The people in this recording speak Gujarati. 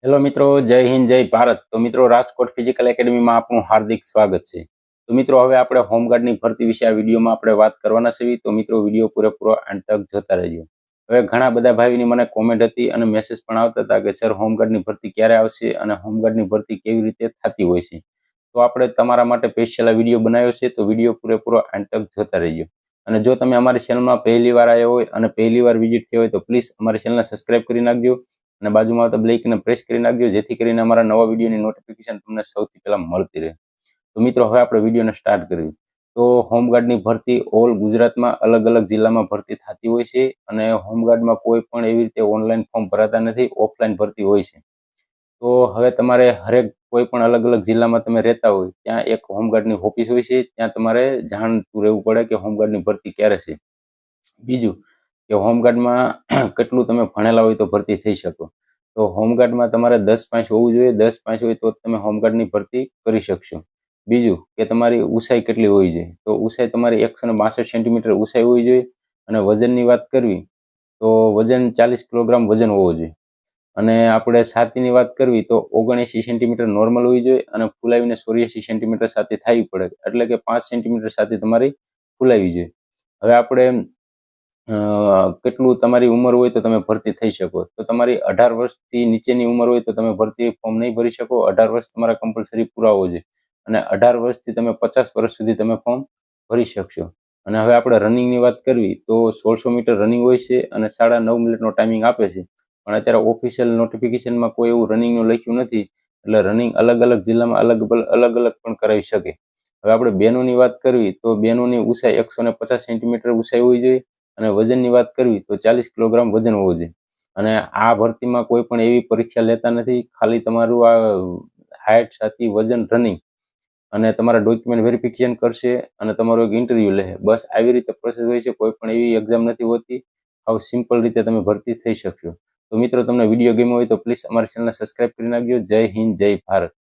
હેલો મિત્રો, જય હિન્દ, જય ભારત. તો મિત્રો, રાજકોટ ફિઝિકલ એકેડમીમાં આપનું હાર્દિક સ્વાગત છે. તો મિત્રો, હવે આપણે હોમગાર્ડની ભરતી વિશે આ વિડીયોમાં આપણે વાત કરવાના છીએ. તો મિત્રો, વિડીયો પૂરેપૂરો અંત તક જોતા રહેજો. હવે ઘણા બધા ભાઈની મને કોમેન્ટ હતી અને મેસેજ પણ આવતા હતા કે સર, હોમગાર્ડની ભરતી ક્યારે આવશે અને હોમગાર્ડની ભરતી કેવી રીતે થતી હોય છે. તો આપણે તમારા માટે સ્પેશિયલ આ વિડીયો બનાવ્યો છે. તો વિડીયો પૂરેપૂરો અંત તક જોતા રહેજો. અને જો તમે અમારી ચેનલમાં પહેલી વાર આવ્યા હોય અને પહેલી વાર વિઝિટ થયા હોય તો પ્લીઝ અમારી ચેનલને સબસ્ક્રાઇબ કરી નાખજો અને બાજુમાં આવતા બેલ આઇકનને પ્રેસ કરી નાખજો, જેથી કરીને અમારા નવા વિડીયોની નોટિફિકેશન તમને સૌથી પહેલા મળતી રહે. તો મિત્રો, હવે આપણે વિડીયોને સ્ટાર્ટ કરીએ. તો હોમગાર્ડની ભરતી ઓલ ગુજરાતમાં અલગ અલગ જિલ્લામાં ભરતી થતી હોય છે અને હોમગાર્ડમાં કોઈ પણ એવી રીતે ઓનલાઈન ફોર્મ ભરાતા નથી, ઓફલાઈન ભરતી હોય છે. તો હવે તમારે હરેક કોઈ પણ અલગ અલગ જિલ્લામાં તમે રહેતા હોય ત્યાં એક હોમગાર્ડની ઓફિસ હોય છે, ત્યાં તમારે જાણતું રહેવું પડે કે હોમગાર્ડની ભરતી ક્યારે છે. બીજું કે હોમગાર્ડમાં કેટલું તમે ભણેલા હોય તો ભરતી થઈ શકો. તો હોમગાર્ડમાં તમારે 10 પાસ હોવું જોઈએ. 10 પાસ હોય તો તમે હોમગાર્ડની ભરતી કરી શકશો. બીજું કે તમારી ઊંચાઈ કેટલી હોવી જોઈએ. તો ઊંચાઈ તમારી 162 સેન્ટીમીટર ઊંચાઈ હોવી જોઈએ. અને વજનની વાત કરવી તો વજન 40 કિલોગ્રામ વજન હોવો જોઈએ. અને આપણે છાતીની વાત કરવી તો 79 સેન્ટીમીટર નોર્મલ હોવી જોઈએ અને ફૂલાવીને 84 સેન્ટીમીટર છાતી થવી પડે, એટલે કે 5 સેન્ટીમીટર છાતી તમારી ફૂલાવી જોઈએ. હવે આપણે કેટલું તમારી ઉંમર હોય તો તમે ભરતી થઈ શકો. તો તમારી 18 વર્ષથી નીચેની ઉંમર હોય તો તમે ભરતી ફોર્મ નહીં ભરી શકો. 18 વર્ષ તમારા કમ્પલસરી પૂરા હોવો જોઈએ અને 18 વર્ષથી તમે 50 વર્ષ સુધી તમે ફોર્મ ભરી શકશો. અને હવે આપણે રનિંગની વાત કરવી તો 1600 મીટર રનિંગ હોય છે અને 9.5 મિનિટનો ટાઈમિંગ આપે છે. પણ અત્યારે ઓફિશિયલ નોટિફિકેશનમાં કોઈ એવું રનિંગનું લખ્યું નથી, એટલે રનિંગ અલગ અલગ જિલ્લામાં અલગ અલગ પણ કરાવી શકે. હવે આપણે બેનોની વાત કરવી તો બેનોની ઊંચાઈ 150 સેન્ટીમીટર ઊંચાઈ હોવી જોઈએ અને વજનની વાત કરવી તો 40 કિલોગ્રામ વજન હોવું જોઈએ. અને આ ભરતીમાં કોઈ પણ એવી પરીક્ષા લેતા નથી, ખાલી તમારું આ હાઇટ, છાતી, વજન, રનિંગ અને તમારા ડોક્યુમેન્ટ વેરિફિકેશન કરશે અને તમારો એક ઇન્ટરવ્યુ લે. બસ આવી રીતે પ્રોસેસ હોય છે. કોઈ પણ એવી એક્ઝામ નથી હોતી. આવું સિમ્પલ રીતે તમે ભરતી થઈ શકશો. તો મિત્રો, તમને વિડીયો ગમ્યો હોય તો પ્લીઝ અમારી ચેનલને સબસ્ક્રાઇબ કરી નાખજો. જય હિન્દ, જય ભારત.